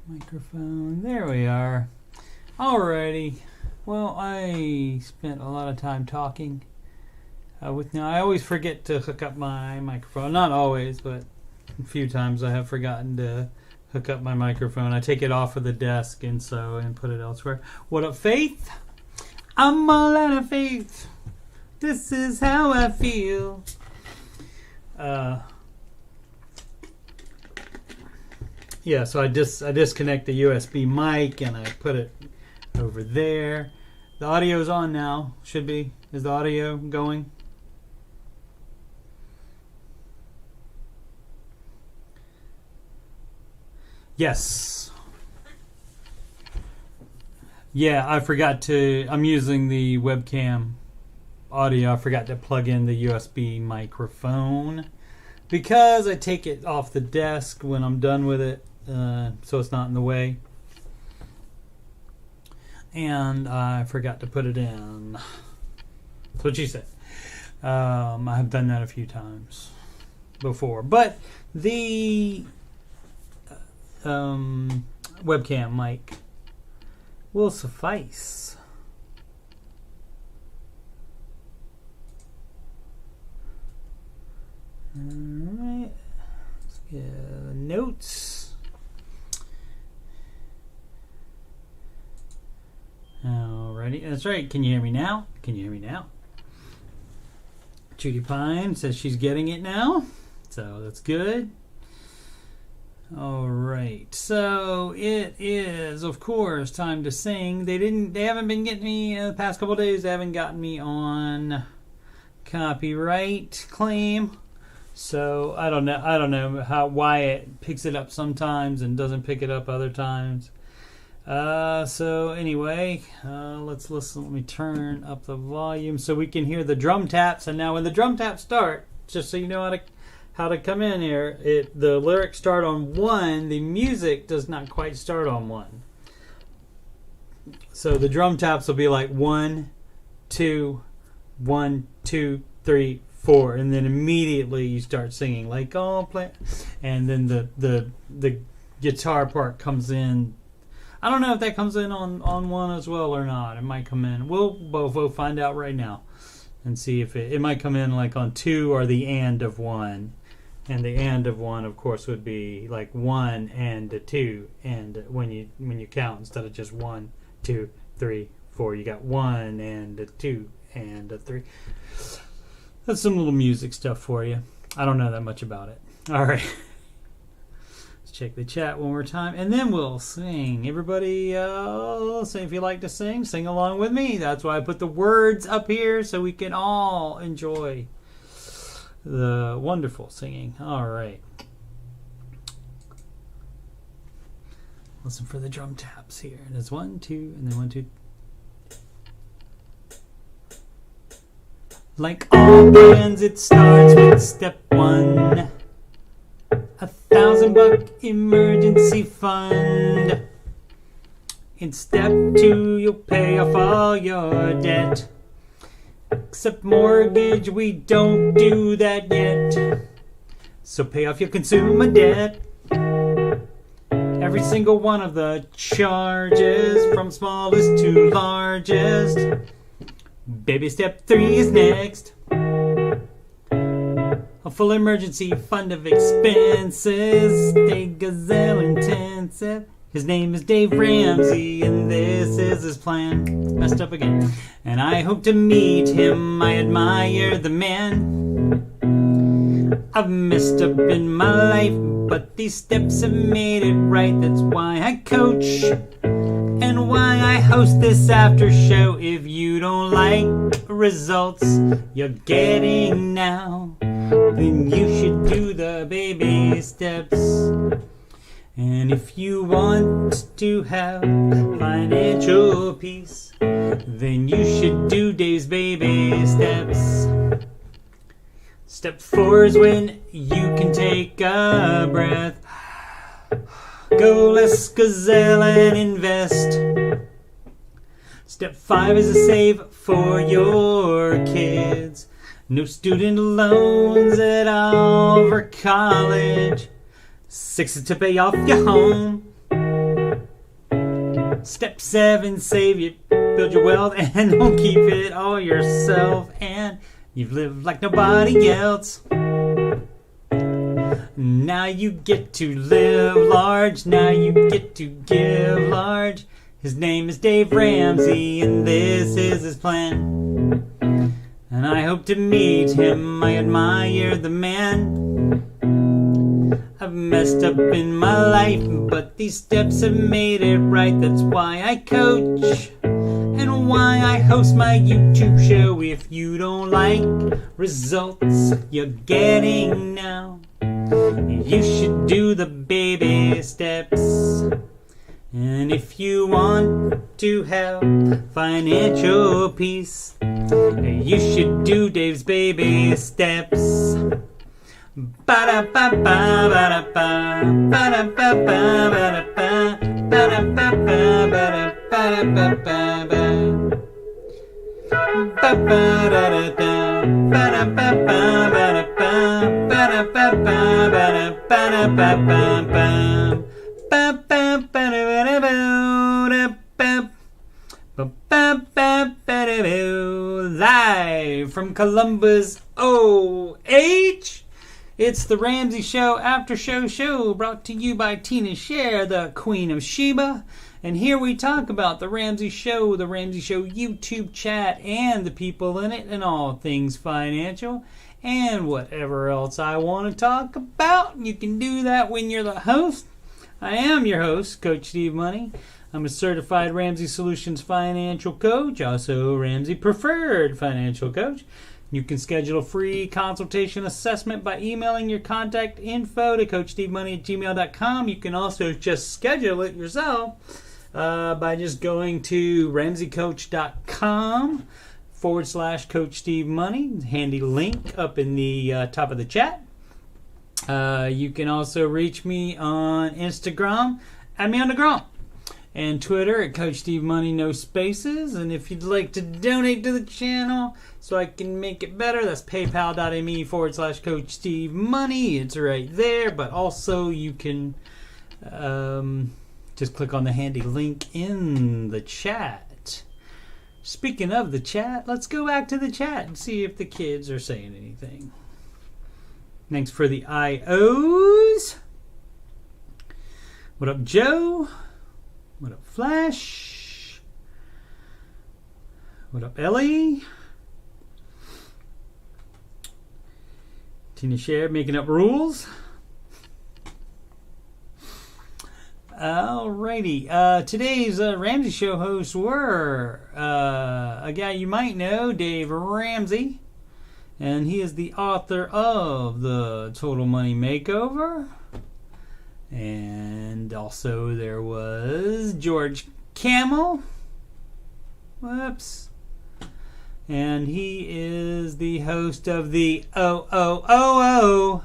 Microphone. There we are. Alrighty. Well, I spent a lot of time talking now. I always forget to hook up my microphone. Not always, but a few times I have forgotten to hook up my microphone. I take it off of the desk and put it elsewhere. What up, Faith? I'm all out of faith. This is how I feel. Yeah, so I disconnect the USB mic and I put it over there. The audio's on now. Should be. Is the audio going? Yes. Yeah, I forgot to. I'm using the webcam audio. I forgot to plug in the USB microphone because I take it off the desk when I'm done with it, so it's not in the way. And I forgot to put it in. That's what she said. I have done that a few times before, but the webcam mic will suffice. Alright, let's get notes. Alrighty, that's right. Can you hear me now? Can you hear me now? Judy Pine says she's getting it now, so that's good. Alright, so it is, of course, time to sing. They haven't been getting me the past couple days. They haven't gotten me on copyright claim. So I don't know why it picks it up sometimes and doesn't pick it up other times. So anyway, let's listen. Let me turn up the volume so we can hear the drum taps. And now when the drum taps start, just so you know how to come in here, the lyrics start on 1. The music does not quite start on 1. So the drum taps will be like 1, 2, 1, 2, 3, 4, and then immediately you start singing like all play, and then the guitar part comes in. I don't know if that comes in on 1 as well or not. It might come in. We'll find out right now and see if it might come in like on 2 or the and of 1. And the and of 1, of course, would be like 1 and a 2, and when you count instead of just 1, 2, 3, 4, you got 1 and a 2 and a 3. That's some little music stuff for you. I don't know that much about it. All right. Let's check the chat one more time, and then we'll sing. Everybody, say if you like to sing along with me. That's why I put the words up here so we can all enjoy the wonderful singing. All right. Listen for the drum taps here. There's 1, 2, and then 1, 2. Like all plans, it starts with step 1. $1,000 emergency fund. In step 2, you'll pay off all your debt. Except mortgage, we don't do that yet. So pay off your consumer debt. Every single one of the charges, from smallest to largest. Baby step 3 is next. A full emergency fund of expenses. Stay gazelle intensive. His name is Dave Ramsey, and this is his plan. It's messed up again. And I hope to meet him. I admire the man. I've messed up in my life, but these steps have made it right. That's why I coach and why I host this after show. If you don't like results you're getting now, then you should do the baby steps. And if you want to have financial peace, then you should do Dave's baby steps. Step 4 is when you can take a breath. Go less gazelle and invest. Step 5 is to save for your kids. No student loans at all for college. 6 is to pay off your home. Step 7, save you, build your wealth, and don't keep it all yourself. And you've lived like nobody else. Now you get to live large. Now you get to give large. His name is Dave Ramsey, and this is his plan. And I hope to meet him. I admire the man. I've messed up in my life, but these steps have made it right. That's why I coach and why I host my YouTube show. If you don't like results you're getting now, you should do the baby steps. And if you want to have financial peace, you should do Dave's baby steps. Ba-da-ba-ba, ba-da-ba, ba-da-ba-ba, ba-da-ba, ba-da-ba-ba, ba-da-ba-ba-ba, ba-ba-da-da-da, ba-da-ba-ba, ba-da-ba, ba-da-ba-ba, ba-da-ba-ba-ba, live from Columbus, OH. It's the Ramsey Show Aftershow Show, brought to you by Tina Scher, the Queen of Sheba. And here we talk about the Ramsey Show YouTube chat, and the people in it, and all things financial, and whatever else I want to talk about. You can do that when you're the host. I am your host, Coach Steve Money. I'm a certified Ramsey Solutions financial coach, also Ramsey Preferred financial coach. You can schedule a free consultation assessment by emailing your contact info to coachstevemoney@gmail.com. You can also just schedule it yourself by just going to ramseycoach.com/Coach Steve Money. Handy link up in the top of the chat. You can also reach me on Instagram, add me on the gram, and Twitter at Coach Steve Money, no spaces. And if you'd like to donate to the channel so I can make it better, that's paypal.me/Coach Steve Money. It's right there. But also you can just click on the handy link in the chat. Speaking of the chat, let's go back to the chat and see if the kids are saying anything. Thanks for the IOs. What up, Joe? What up, Flash? What up, Ellie? Tina Scher making up rules. Alrighty. Today's Ramsey Show hosts were a guy you might know, Dave Ramsey. And he is the author of The Total Money Makeover. And also there was George Camel. Whoops. And he is the host of the The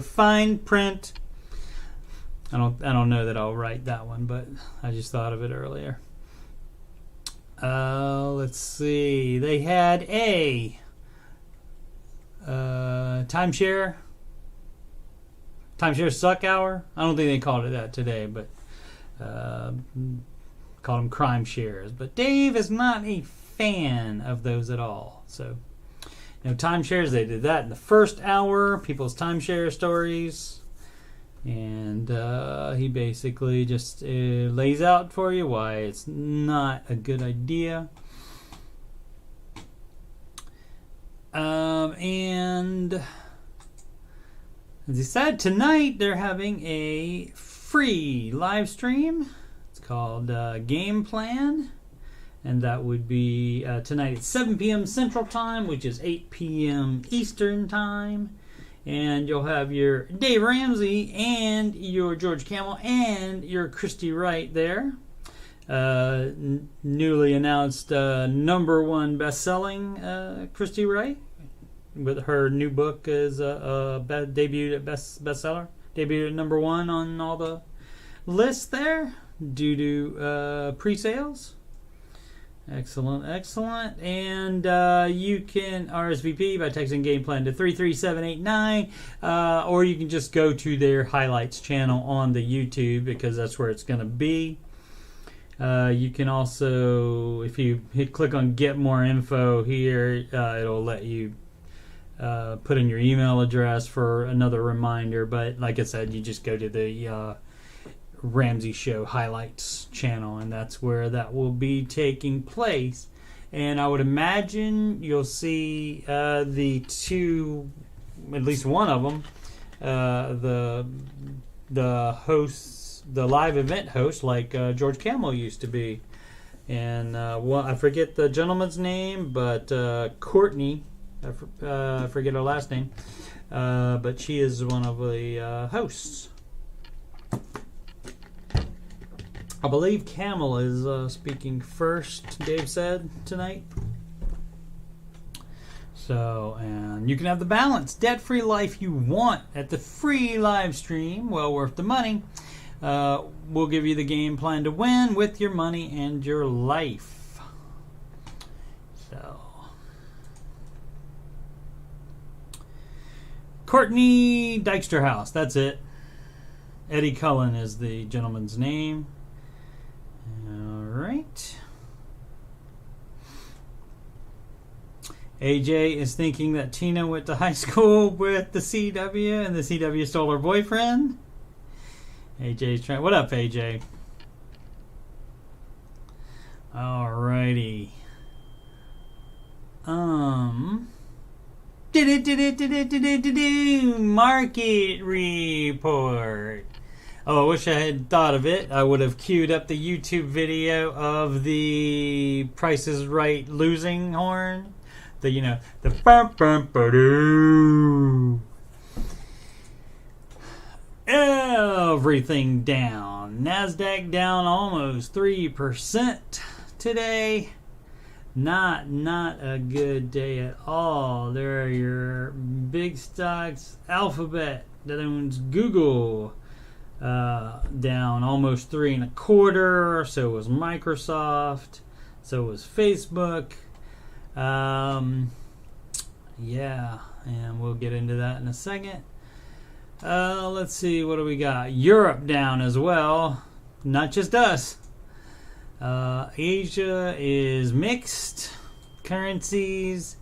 Fine Print. I don't know that I'll write that one, but I just thought of it earlier. Let's see. They had a timeshare suck hour. I don't think they called it that today, but called them crime shares. But Dave is not a fan of those at all. So, timeshares, they did that in the first hour, people's timeshare stories. And he basically just lays out for you why it's not a good idea. And as he said, tonight they're having a free live stream. It's called Game Plan. And that would be tonight at 7 p.m. Central Time, which is 8 p.m. Eastern Time. And you'll have your Dave Ramsey and your George Camel and your Christy Wright there. Newly announced #1 best-selling Christy Wright, with her new book is debuted at bestseller, debuted at #1 on all the lists there due to pre-sales. Excellent. And you can RSVP by texting Game Plan to 33789, or you can just go to their highlights channel on the YouTube, because that's where it's going to be. You can also, if you click on Get More Info here, it'll let you put in your email address for another reminder. But like I said, you just go to the Ramsey Show Highlights channel, and that's where that will be taking place. And I would imagine you'll see the two, at least one of them, the hosts, the live event host, like George Camel used to be. And I forget the gentleman's name, but Courtney, I forget her last name, but she is one of the hosts. I believe Camel is speaking first, Dave said, tonight. So, and you can have the balanced, debt-free life you want at the free live stream, well worth the money. We'll give you the game plan to win with your money and your life. So, Courtney Dyksterhouse, that's it. Eddie Cullen is the gentleman's name. All right. AJ is thinking that Tina went to high school with the CW and the CW stole her boyfriend. AJ's trying. What up, AJ? Alrighty. Market report. Oh, I wish I had thought of it. I would have queued up the YouTube video of the Price is Right losing horn. The bum bum ba-doo. Everything down. NASDAQ down almost 3% today. Not a good day at all. There are your big stocks. Alphabet, that owns Google, down almost 3.25%. So was Microsoft. So was Facebook. Yeah, and we'll get into that in a second. Let's see, what do we got? Europe down as well. Not just us. Asia is mixed currencies.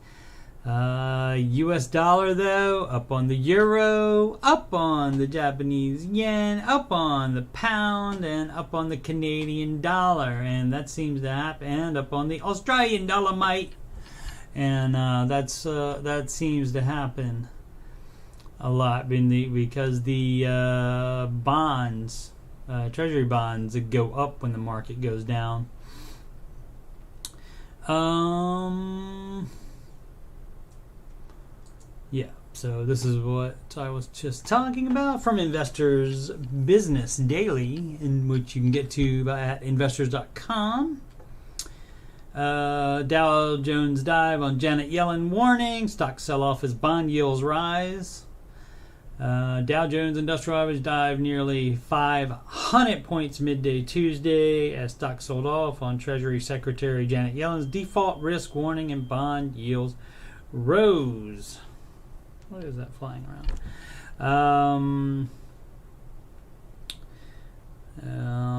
US dollar, though, up on the euro, up on the Japanese yen, up on the pound, and up on the Canadian dollar. And that seems to happen. And up on the Australian dollar, mate. And that seems to happen a lot because the bonds, treasury bonds, go up when the market goes down. Yeah, so this is what I was just talking about from Investors Business Daily, in which you can get to at investors.com. Dow Jones dive on Janet Yellen warning. Stock sell-off as bond yields rise. Dow Jones Industrial Average dive nearly 500 points midday Tuesday as stock sold off on Treasury Secretary Janet Yellen's default risk warning and bond yields rose. What is that flying around?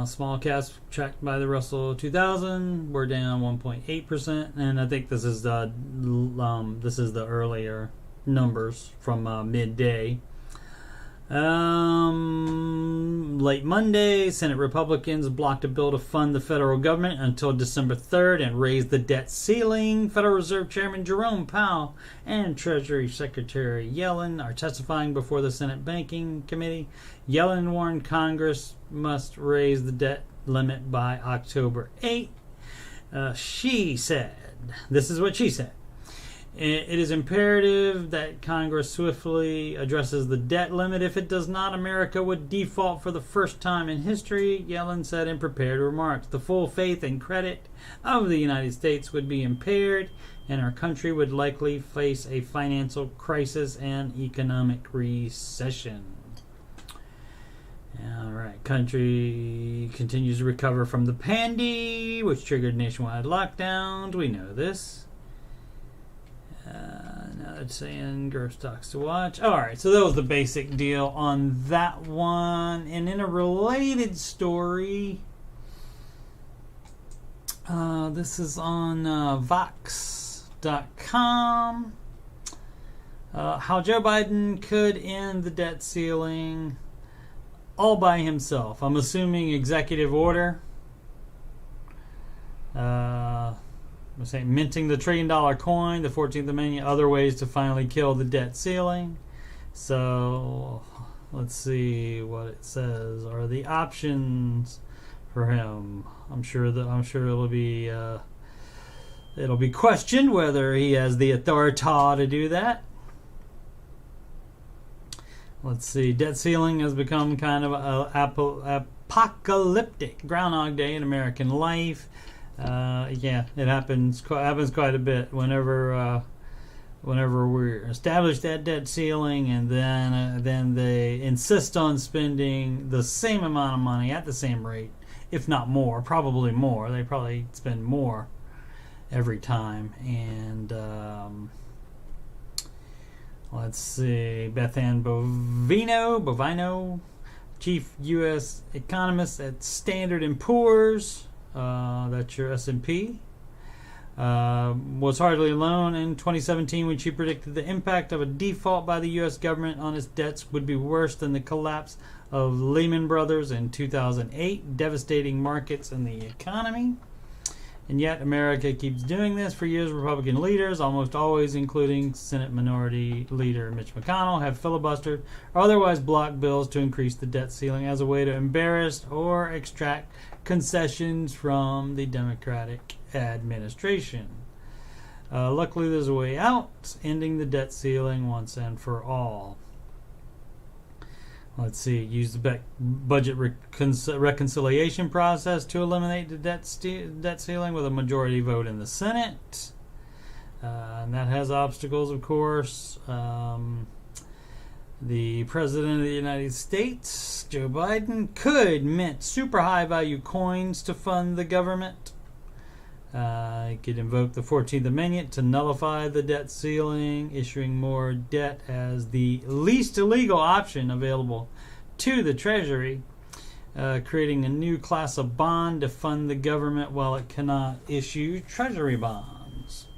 Small caps tracked by the Russell 2000 were down 1.8%, and I think this is the earlier numbers from midday. Late Monday, Senate Republicans blocked a bill to fund the federal government until December 3rd and raised the debt ceiling. Federal Reserve Chairman Jerome Powell and Treasury Secretary Yellen are testifying before the Senate Banking Committee. Yellen warned Congress must raise the debt limit by October 8th. She said, this is what she said. It is imperative that Congress swiftly addresses the debt limit. If it does not, America would default for the first time in history, Yellen said in prepared remarks. The full faith and credit of the United States would be impaired, and our country would likely face a financial crisis and economic recession. All right, country continues to recover from the pandemic, which triggered nationwide lockdowns. We know this. Now it's saying growth stocks to watch. All right, so that was the basic deal on that one. And in a related story, This is on Vox.com. How Joe Biden could end the debt ceiling all by himself. I'm assuming executive order. I'm saying minting the $1 trillion coin, the 14th Amendment, other ways to finally kill the debt ceiling. So let's see what it says. Are the options for him? I'm sure it'll be questioned whether he has the authority to do that. Let's see. Debt ceiling has become kind of a apocalyptic Groundhog Day in American life. Yeah, it happens quite a bit whenever we establish that debt ceiling, and then they insist on spending the same amount of money at the same rate, if not more, probably more. They probably spend more every time. And let's see, Beth Ann Bovino, chief U.S. economist at Standard & Poor's. That's your S&P. Was hardly alone in 2017 when she predicted the impact of a default by the U.S. government on its debts would be worse than the collapse of Lehman Brothers in 2008, devastating markets and the economy. And yet America keeps doing this. For years, Republican leaders, almost always including Senate Minority Leader Mitch McConnell, have filibustered or otherwise blocked bills to increase the debt ceiling as a way to embarrass or extract concessions from the Democratic administration. Luckily, there's a way out, ending the debt ceiling once and for all. Let's see, use the budget reconciliation process to eliminate the debt ceiling with a majority vote in the Senate. And that has obstacles, of course. The President of the United States, Joe Biden, could mint super high value coins to fund the government. He could invoke the 14th Amendment to nullify the debt ceiling, issuing more debt as the least illegal option available to the Treasury, creating a new class of bond to fund the government while it cannot issue Treasury bonds.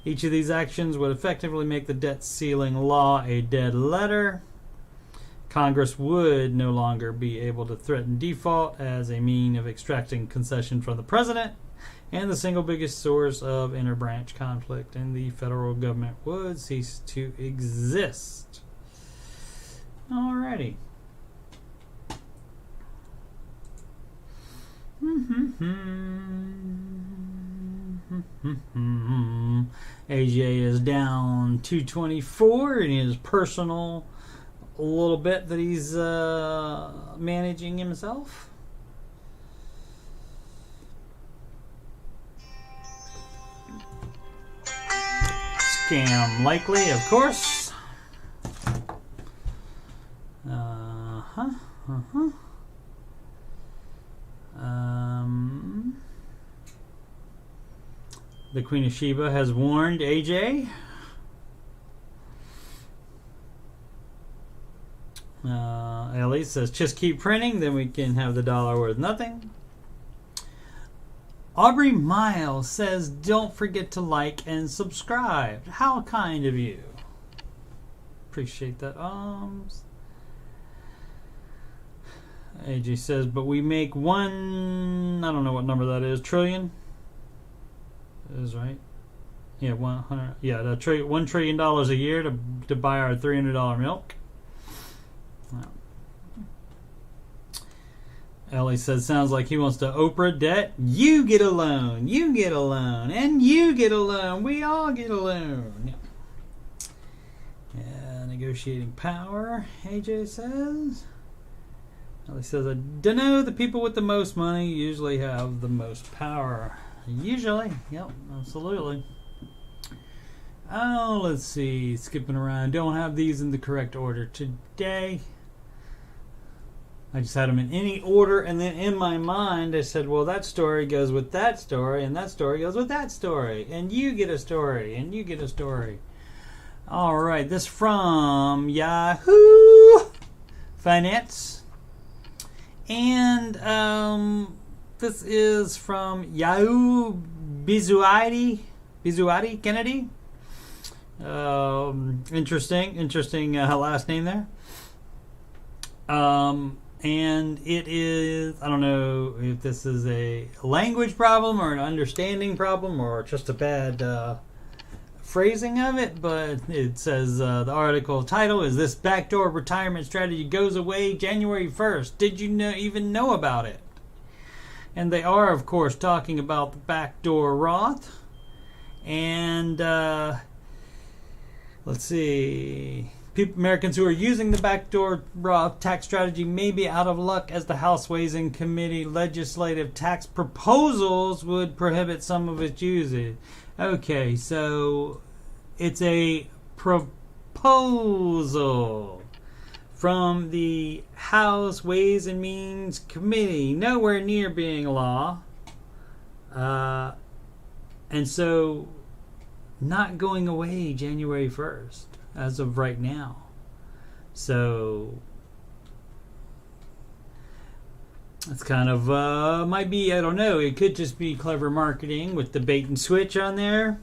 Each of these actions would effectively make the debt ceiling law a dead letter. Congress would no longer be able to threaten default as a mean of extracting concession from the president, and the single biggest source of interbranch conflict in the federal government would cease to exist. Alrighty. AJ is down 224 in his personal little bit that he's managing himself. Scam likely, of course. The Queen of Sheba has warned AJ. Ellie says, just keep printing, then we can have the dollar worth nothing. Aubrey Miles says, don't forget to like and subscribe. How kind of you. Appreciate that. AJ says, but we make one, I don't know what number that is, trillion? That is right. Yeah, 100. Yeah, $1 trillion a year to buy our $300 milk. Ellie says, sounds like he wants to Oprah debt. You get a loan, you get a loan, and you get a loan. We all get a loan. Yeah, negotiating power, AJ says. Ellie says, I don't know, the people with the most money usually have the most power. Usually, yep, absolutely. Oh, let's see, skipping around. Don't have these in the correct order today. I just had them in any order, and then in my mind I said, well, that story goes with that story, and that story goes with that story, and you get a story, and you get a story. All right, this from Yahoo Finance. And This is from Yahoo Bizuati Kennedy. Interesting last name there. And it is, I don't know if this is a language problem or an understanding problem or just a bad phrasing of it, but it says the article title is "This Backdoor Retirement Strategy Goes Away January 1st. Did you even know about it?" And they are, of course, talking about the backdoor Roth. And let's see. Americans who are using the backdoor Roth tax strategy may be out of luck as the House Ways and Committee legislative tax proposals would prohibit some of its usage. Okay, so it's a proposal from the House Ways and Means Committee, nowhere near being law. And so not going away January 1st. As of right now. So it's kind of might be, I don't know, it could just be clever marketing with the bait and switch on there,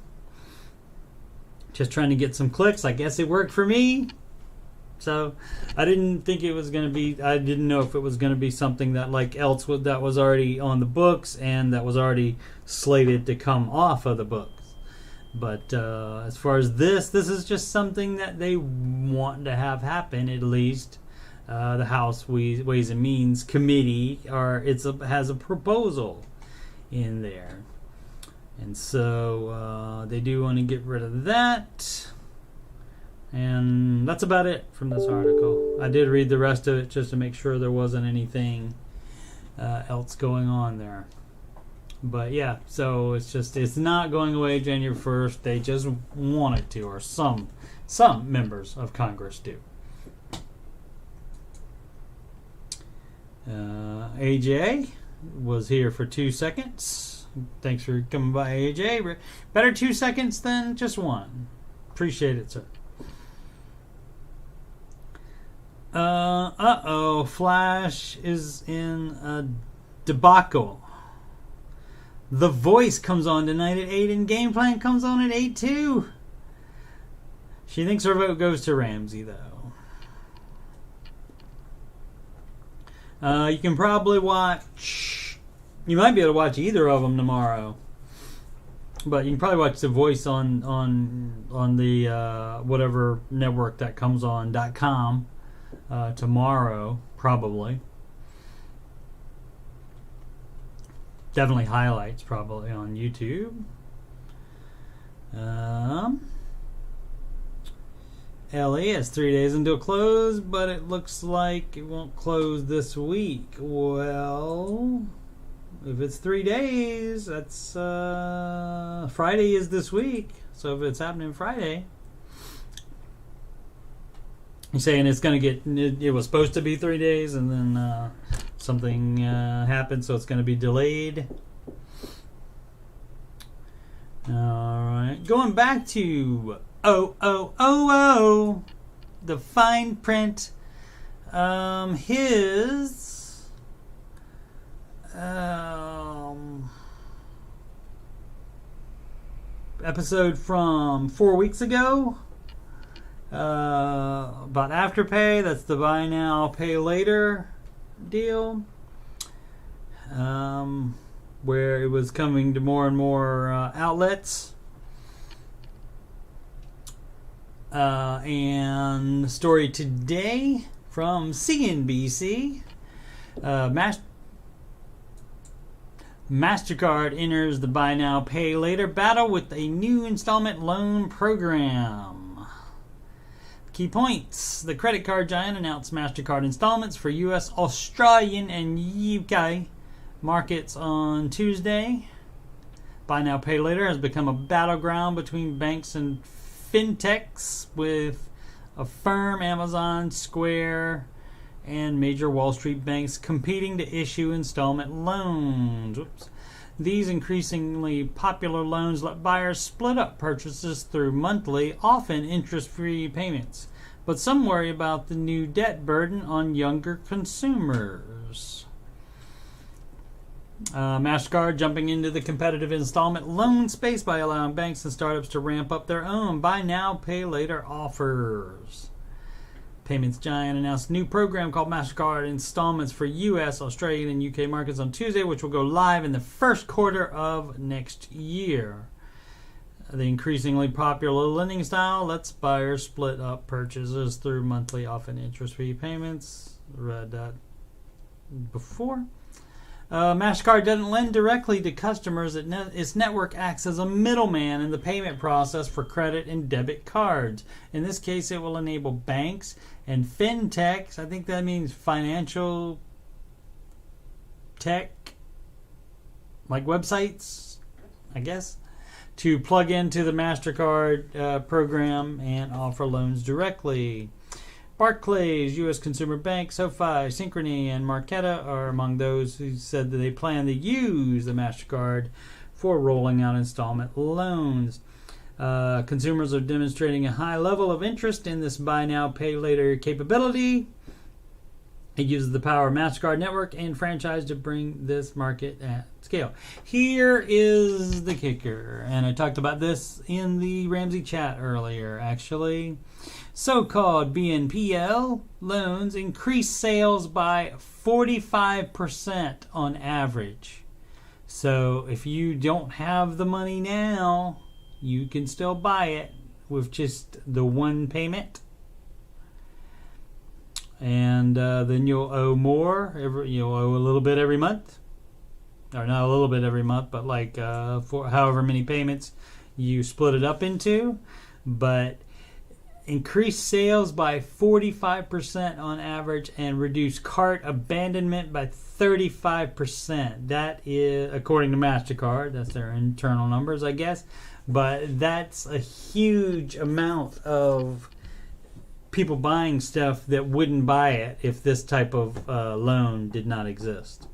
just trying to get some clicks. I guess it worked for me. So I didn't think it was going to be, I didn't know if it was going to be something that that was already on the books and that was already slated to come off of the books. But as far as this is just something that they want to have happen, at least. The House Ways and Means Committee has a proposal in there. And so they do want to get rid of that. And that's about it from this article. I did read the rest of it just to make sure there wasn't anything else going on there. But yeah, so it's not going away January 1st. They just want it to, or some members of Congress do. AJ was here for 2 seconds. Thanks for coming by, AJ. Better 2 seconds than just one. Appreciate it, sir. Flash is in a debacle. The Voice comes on tonight at 8 and Game Plan comes on at 8 too. She thinks her vote goes to Ramsey though. You can probably watch, you might be able to watch either of them tomorrow. But you can probably watch The Voice on the whatever network that comes on .com tomorrow probably. Definitely highlights probably on YouTube. Ellie has 3 days until close, but it looks like it won't close this week. Well, if it's 3 days, that's Friday is this week. So if it's happening Friday, you're saying it's going to get, it was supposed to be 3 days and then something happened, so it's going to be delayed. All right, going back to the fine print. His episode from 4 weeks ago about Afterpay. That's the buy now, pay later deal, where it was coming to more and more outlets. And the story today from CNBC. MasterCard enters the buy now, pay later battle with a new installment loan program. Key points. The credit card giant announced MasterCard installments for US, Australian, and UK markets on Tuesday. Buy now, pay later has become a battleground between banks and fintechs, with Affirm, Amazon, Square, and major Wall Street banks competing to issue installment loans. These increasingly popular loans let buyers split up purchases through monthly, often interest-free payments. But some worry about the new debt burden on younger consumers. MasterCard jumping into the competitive installment loan space by allowing banks and startups to ramp up their own buy now, pay later offers. Payments giant announced a new program called MasterCard Installments for U.S., Australian, and U.K. markets on Tuesday, which will go live in the first quarter of next year. The increasingly popular lending style lets buyers split up purchases through monthly, often interest-free payments. Read that before. MasterCard doesn't lend directly to customers. Its network acts as a middleman in the payment process for credit and debit cards. In this case, it will enable banks and fintechs, I think that means financial tech, like websites, I guess, to plug into the MasterCard program and offer loans directly. Barclays, U.S. Consumer Bank, SoFi, Synchrony, and Marqeta are among those who said that they plan to use the MasterCard for rolling out installment loans. Consumers are demonstrating a high level of interest in this buy now, pay later capability. It uses the power of MasterCard network and franchise to bring this market at scale. Here is the kicker, and I talked about this in the Ramsey chat earlier, actually. So-called BNPL loans increase sales by 45% on average. So if you don't have the money now, you can still buy it with just the one payment. And then you'll owe more. You'll owe a little bit every month. Or not a little bit every month, but like for however many payments you split it up into. But increase sales by 45% on average and reduce cart abandonment by 35%. That is, according to MasterCard, that's their internal numbers, I guess. But that's a huge amount of people buying stuff that wouldn't buy it if this type of loan did not exist.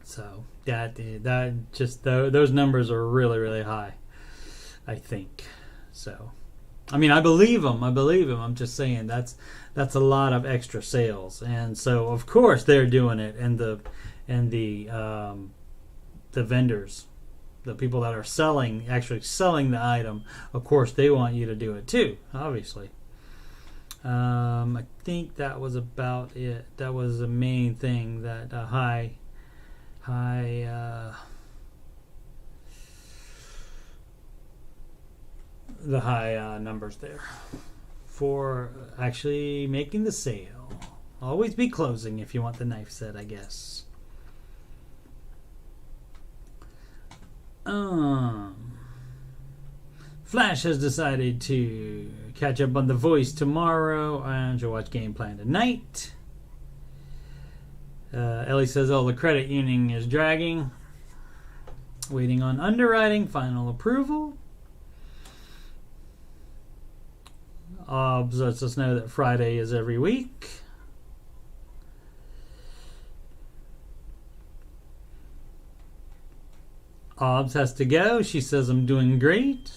So those numbers are really, really high, I think. So, I mean, I believe them. I'm just saying that's a lot of extra sales, and so of course they're doing it, and the vendors, the people that are actually selling the item, of course they want you to do it too, obviously. I think that was about it. That was the main thing, that high numbers there for actually making the sale. Always be closing if you want the knife set, I guess. Flash has decided to catch up on The Voice tomorrow, and you'll watch Game Plan tonight. Ellie says, the credit union is dragging. Waiting on underwriting final approval. OBS lets us know that Friday is every week. OBS has to go. She says, I'm doing great.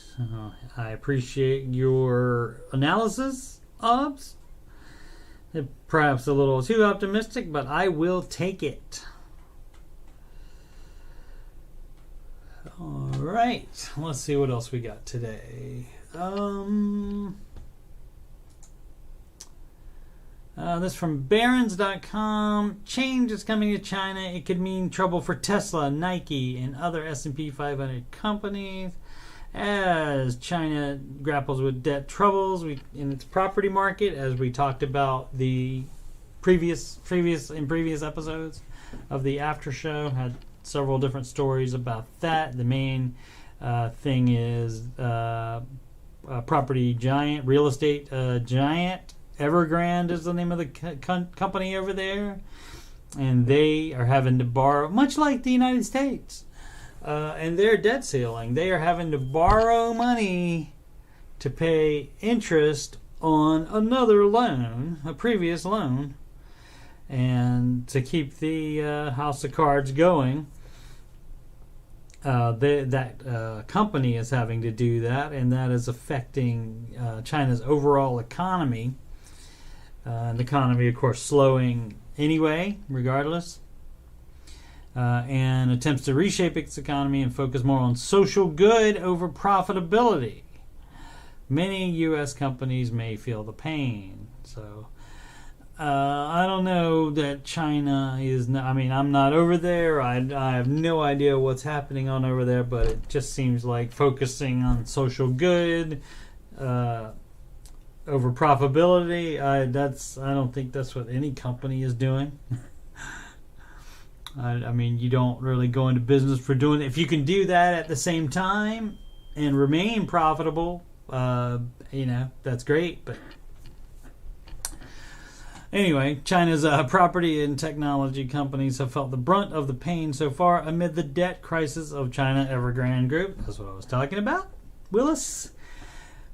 I appreciate your analysis, OBS. Perhaps a little too optimistic, but I will take it. All right. Let's see what else we got today. This from Barron's.com. Change is coming to China. It could mean trouble for Tesla, Nike, and other S&P 500 companies as China grapples with debt troubles in its property market, as we talked about the previous episodes of the After Show. Had several different stories about that. The main thing is property giant, real estate giant. Evergrande is the name of the company over there, and they are having to borrow, much like the United States, and their debt ceiling. They are having to borrow money to pay interest on another loan, a previous loan, and to keep the house of cards going. That company is having to do that, and that is affecting China's overall economy. The economy, of course, slowing anyway, regardless. and attempts to reshape its economy and focus more on social good over profitability. Many U.S. companies may feel the pain. So, I don't know that China is... I'm not over there. I have no idea what's happening on over there, but it just seems like focusing on social good over profitability. I don't think that's what any company is doing. You don't really go into business for doing it. If you can do that at the same time and remain profitable, that's great. But anyway, China's property and technology companies have felt the brunt of the pain so far amid the debt crisis of China Evergrande Group. That's what I was talking about. Willis,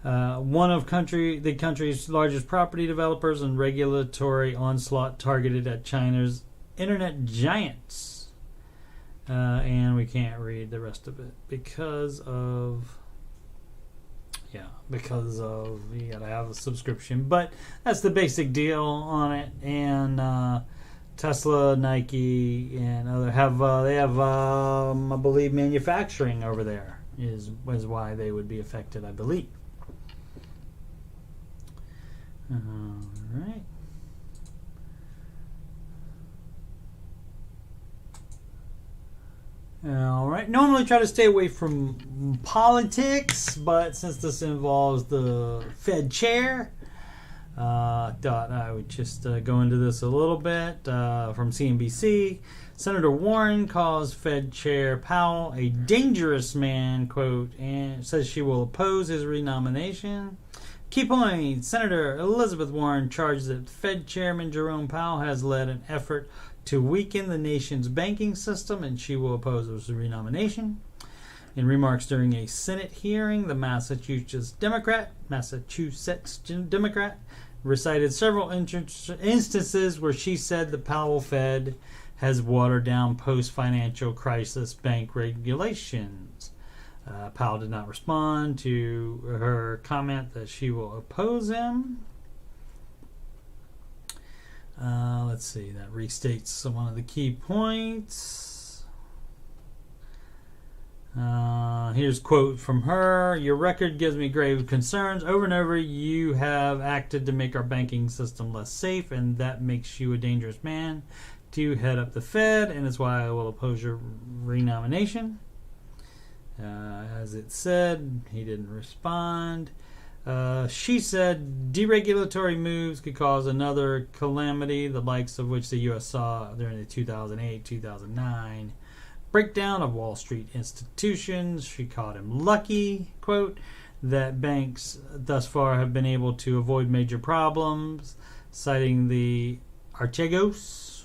one of the country's largest property developers, and regulatory onslaught targeted at China's internet giants. And we can't read the rest of it because you gotta have a subscription. But that's the basic deal on it. And Tesla, Nike, and other have I believe manufacturing over there is why they would be affected, I believe. All right. All right. Normally try to stay away from politics, but since this involves the Fed chair, thought I would just go into this a little bit. From CNBC, Senator Warren calls Fed Chair Powell a dangerous man, quote, and says she will oppose his renomination. Key point, Senator Elizabeth Warren charged that Fed Chairman Jerome Powell has led an effort to weaken the nation's banking system, and she will oppose his renomination. In remarks during a Senate hearing, the Massachusetts Democrat recited several instances where she said the Powell Fed has watered down post-financial crisis bank regulations. Powell did not respond to her comment that she will oppose him. Let's see, that restates one of the key points. Here's a quote from her. Your record gives me grave concerns. Over and over, you have acted to make our banking system less safe, and that makes you a dangerous man to head up the Fed, and it's why I will oppose your renomination. As it said, he didn't respond. She said deregulatory moves could cause another calamity, the likes of which the U.S. saw during the 2008-2009 breakdown of Wall Street institutions. She called him lucky, quote, that banks thus far have been able to avoid major problems, citing the Archegos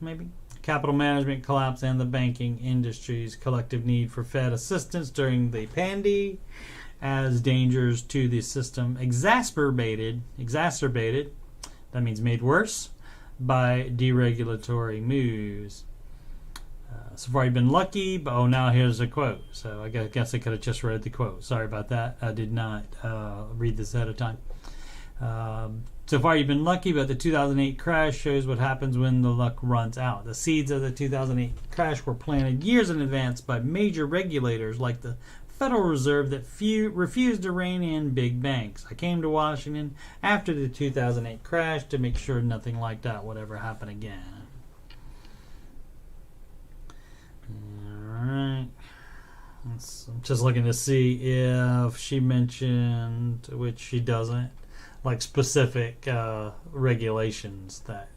maybe? Capital management collapse and the banking industry's collective need for Fed assistance during the pandemic as dangers to the system exacerbated, that means made worse, by deregulatory moves. So far you've been lucky, but now here's a quote. So I guess I could have just read the quote. Sorry about that. I did not read this ahead of time. So far you've been lucky, but the 2008 crash shows what happens when the luck runs out. The seeds of the 2008 crash were planted years in advance by major regulators like the Federal Reserve that refused to rein in big banks. I came to Washington after the 2008 crash to make sure nothing like that would ever happen again. All right. I'm just looking to see if she mentioned, which she doesn't, like specific regulations that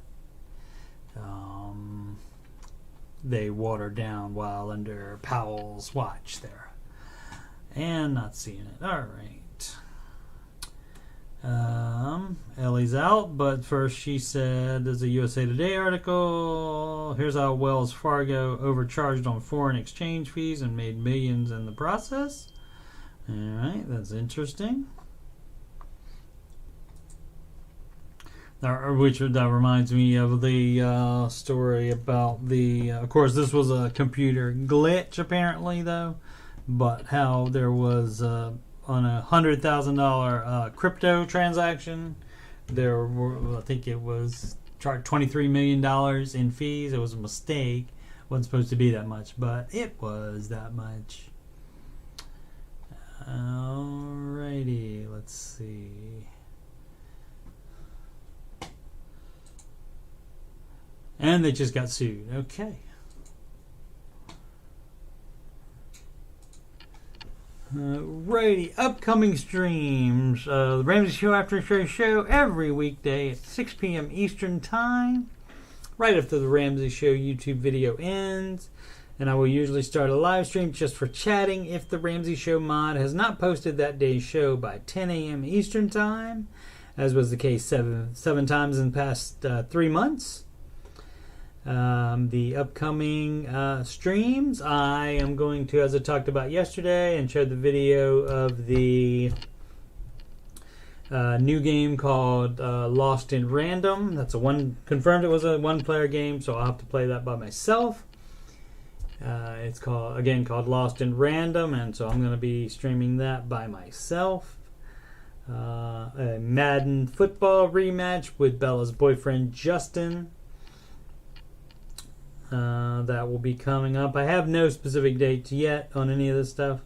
they watered down while under Powell's watch there. And not seeing it. All right. Ellie's out, but first she said, there's a USA Today article. Here's how Wells Fargo overcharged on foreign exchange fees and made millions in the process. All right, that's interesting. That reminds me of the story about the... of course, this was a computer glitch, apparently, though. But how there was, on a $100,000 crypto transaction, there were, I think it was charged $23 million in fees. It was a mistake. It wasn't supposed to be that much, but it was that much. Alrighty, let's see. And they just got sued. Okay. Righty, upcoming streams. The Ramsey Show Aftershow Show every weekday at 6 p.m. Eastern Time, right after the Ramsey Show YouTube video ends. And I will usually start a live stream just for chatting if the Ramsey Show mod has not posted that day's show by 10 a.m. Eastern Time, as was the case seven times in the past 3 months. The upcoming streams, I am going to, as I talked about yesterday and showed the video of the new game called Lost in Random. That's confirmed it was a one-player game, so I'll have to play that by myself. It's called Lost in Random, and so I'm going to be streaming that by myself. A Madden football rematch with Bella's boyfriend Justin. That will be coming up. I have no specific dates yet on any of this stuff.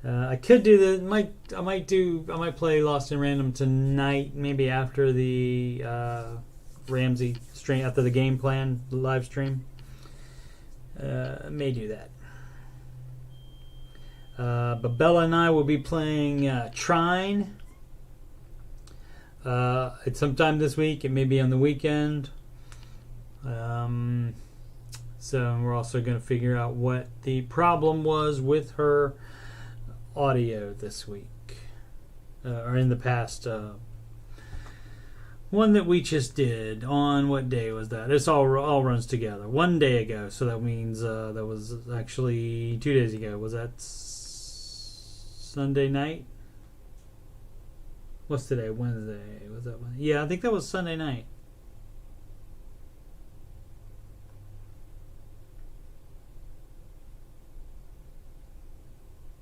I could do I might play Lost in Random tonight, maybe after the Ramsey stream, after the game plan live stream. May do that. But Bella and I will be playing Trine. It's sometime this week. It may be on the weekend. So we're also going to figure out what the problem was with her audio this week, or in the past one that we just did. On what day was that? This all runs together. 1 day ago, so that means that was actually 2 days ago. Was that Sunday night? What's today? Wednesday. Was that Wednesday? Yeah, I think that was Sunday night.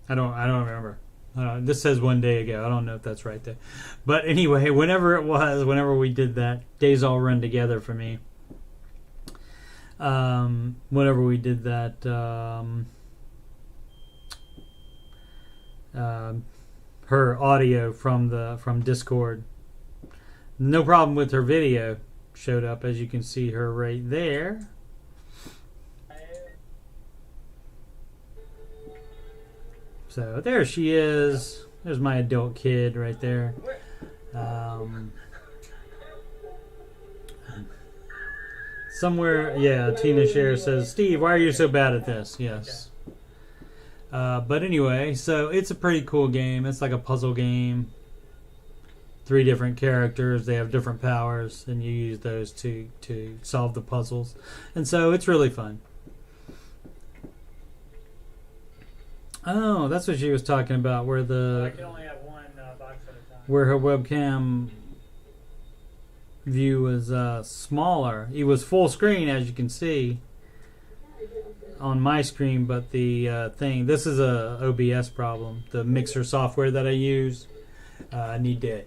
I don't remember. This says 1 day ago. I don't know if that's right there. But anyway, whenever we did that, days all run together for me. Whenever we did that, her audio from Discord. No problem with her video. Showed up, as you can see her right there. So there she is. There's my adult kid right there. Somewhere, yeah, Tina Scher says, Steve, why are you so bad at this? Yes. But anyway, so it's a pretty cool game. It's like a puzzle game. 3 different characters. They have different powers, and you use those to solve the puzzles. And so it's really fun. Oh, that's what she was talking about, where I can only have one box at a time. Where her webcam view was smaller. It was full screen, as you can see on my screen, but the thing, this is a OBS problem. The mixer software that I use, I need to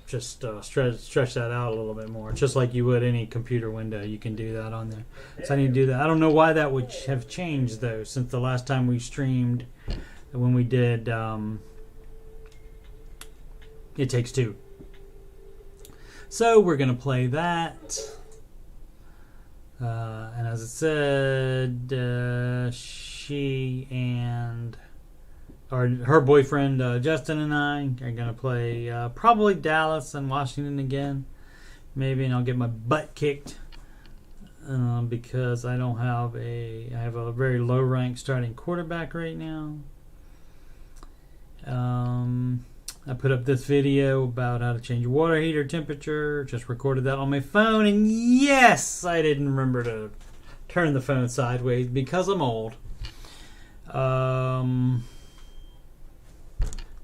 just stretch that out a little bit more, just like you would any computer window. You can do that on there. So I need to do that. I don't know why that would have changed though, since the last time we streamed, when we did It Takes Two. So we're gonna play that, and as I said, she and her boyfriend Justin and I are going to play probably Dallas and Washington again. Maybe, and I'll get my butt kicked because I have a very low rank starting quarterback right now. I put up this video about how to change your water heater temperature. Just recorded that on my phone, and yes, I didn't remember to turn the phone sideways because I'm old.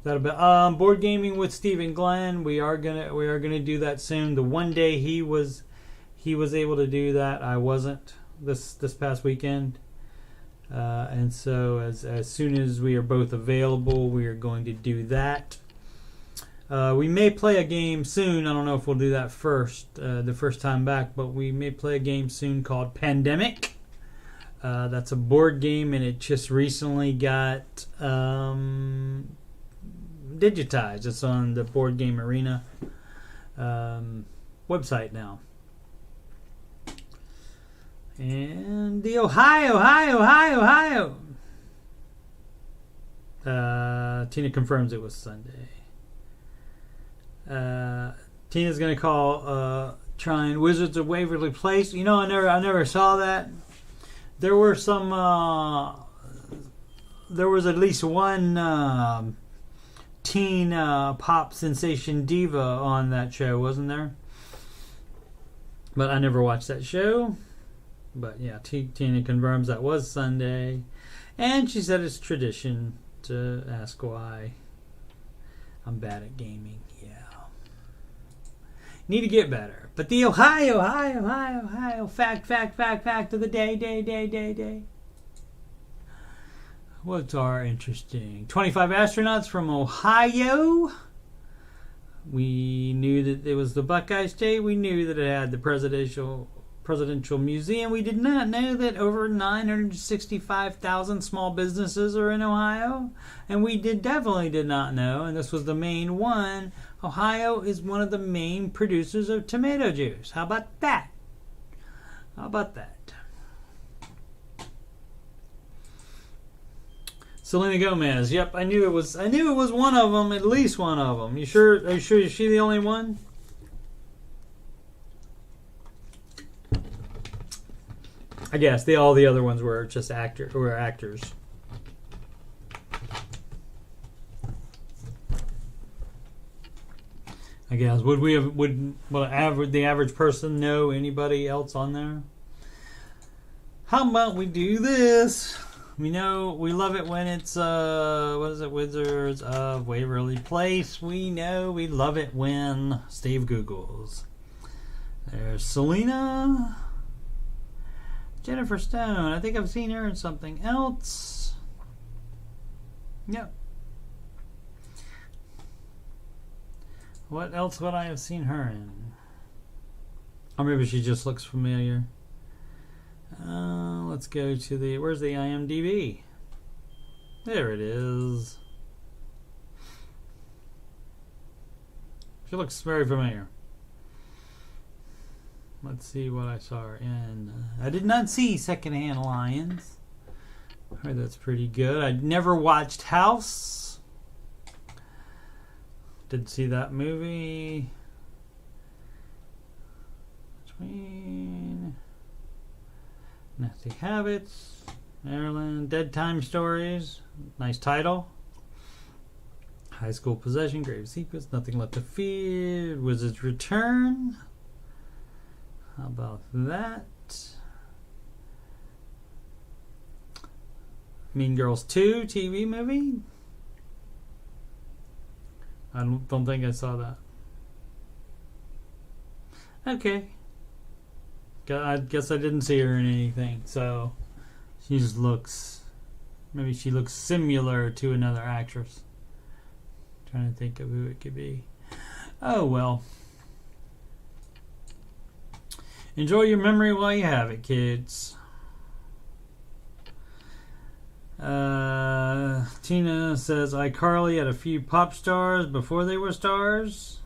That about board gaming with Steve and Glenn. We are gonna do that soon. The one day he was able to do that, I wasn't this past weekend, and so as soon as we are both available, we are going to do that. We may play a game soon. I don't know if we'll do that first, the first time back, but we may play a game soon called Pandemic. That's a board game, and it just recently got digitized. It's on the Board Game Arena website now. And the Ohio. Tina confirms it was Sunday. Tina's gonna call trying Wizards of Waverly Place. You know, I never saw that. There were some. There was at least one teen pop sensation diva on that show, wasn't there? But I never watched that show. But yeah, Tina confirms that was Sunday, and she said it's tradition to ask why I'm bad at gaming. Yeah, need to get better. But the Ohio fact of the day. What's our interesting? 25 astronauts from Ohio. We knew that it was the Buckeye State. We knew that it had the presidential museum. We did not know that over 965,000 small businesses are in Ohio. And we definitely did not know, and this was the main one, Ohio is one of the main producers of tomato juice. How about that? Selena Gomez. Yep, I knew it was one of them, at least one of them. You sure? Are you sure is she the only one? I guess all the other ones were just actors. I guess would the average person know anybody else on there? How about we do this? We love it when it's Wizards of Waverly Place. We love it when Steve Googles. There's Selena. Jennifer Stone. I think I've seen her in something else. Yep. What else would I have seen her in? Or maybe she just looks familiar. Let's go to where's the IMDb? There it is. She looks very familiar. Let's see what I saw her in. I did not see Secondhand Lions. I heard that's pretty good. I never watched House. Did see that movie. Between Nasty Habits, Maryland, Dead Time Stories. Nice title. High School Possession, Grave Secrets, Nothing Left to Fear, Wizard's Return. How about that? Mean Girls 2 TV movie. I don't think I saw that. Okay. I guess I didn't see her in anything. So she just looks, maybe she looks similar to another actress. Trying to think of who it could be. Oh well. Enjoy your memory while you have it, kids. Tina says iCarly had a few pop stars before they were stars.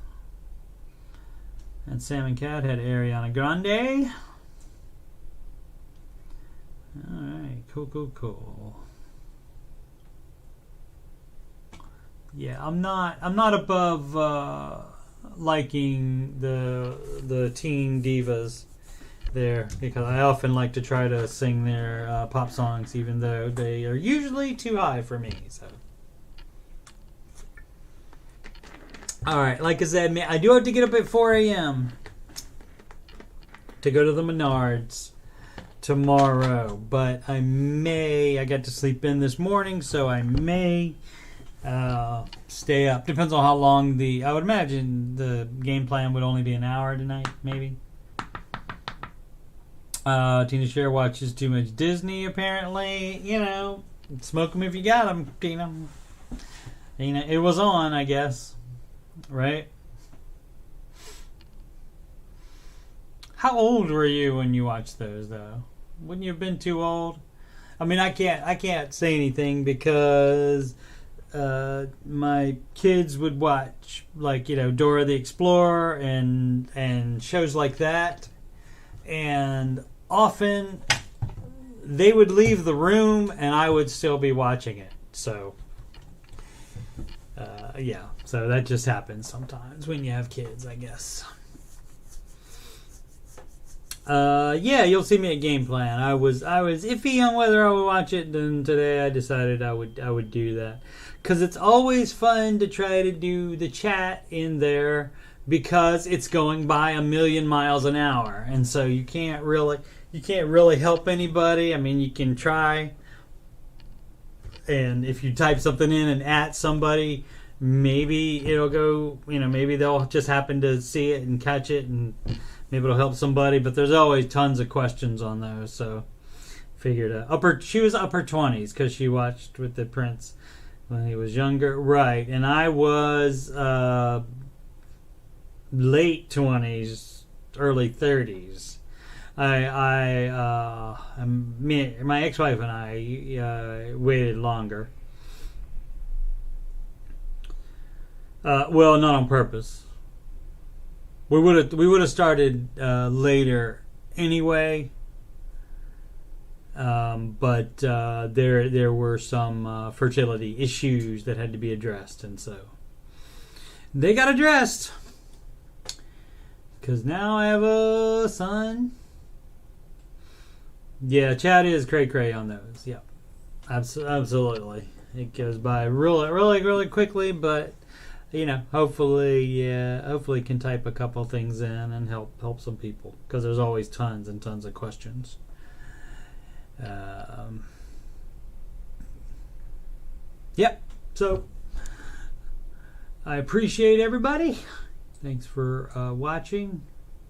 And Sam and Cat had Ariana Grande. Alright, cool. Yeah, I'm not above liking the teen divas there, because I often like to try to sing their pop songs, even though they are usually too high for me. So, all right, like I said, I do have to get up at 4 a.m. to go to the Menards tomorrow, but I got to sleep in this morning, so I may stay up. Depends on how long I would imagine the game plan would only be an hour tonight, maybe. Tina Scher watches too much Disney, apparently. Smoke them if you got them, Tina. It was on, I guess. right? How old were you when you watched those, though? Wouldn't you have been too old? I mean, I can't say anything because my kids would watch, like, Dora the Explorer and shows like that, and often they would leave the room and I would still be watching it. So yeah, so that just happens sometimes when you have kids, I guess. Yeah, you'll see me at Game Plan. I was iffy on whether I would watch it, and today I decided I would do that, because it's always fun to try to do the chat in there because it's going by a million miles an hour, and so you can't really help anybody. I mean, you can try, and if you type something in and at somebody, maybe it'll go. Maybe they'll just happen to see it and catch it, and maybe it'll help somebody, but there's always tons of questions on those. So figured she was upper 20s because she watched with the prince when he was younger, right? And I was late 20s, early 30s. My ex-wife and I waited longer. Well, not on purpose. We would have started later anyway, but there were some fertility issues that had to be addressed, and so they got addressed. Because now I have a son. Yeah, chat is cray on those. Yep, absolutely. It goes by really quickly, but hopefully can type a couple things in and help some people, because there's always tons and tons of questions. Yep. So I appreciate everybody. Thanks for watching,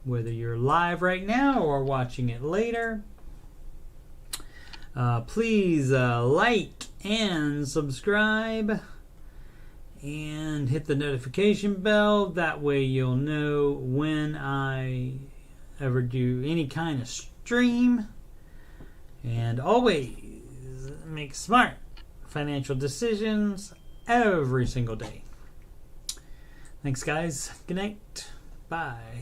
whether you're live right now or watching it later. Please like and subscribe. And hit the notification bell. That way you'll know when I ever do any kind of stream. And always make smart financial decisions every single day. Thanks, guys. Good night. Bye.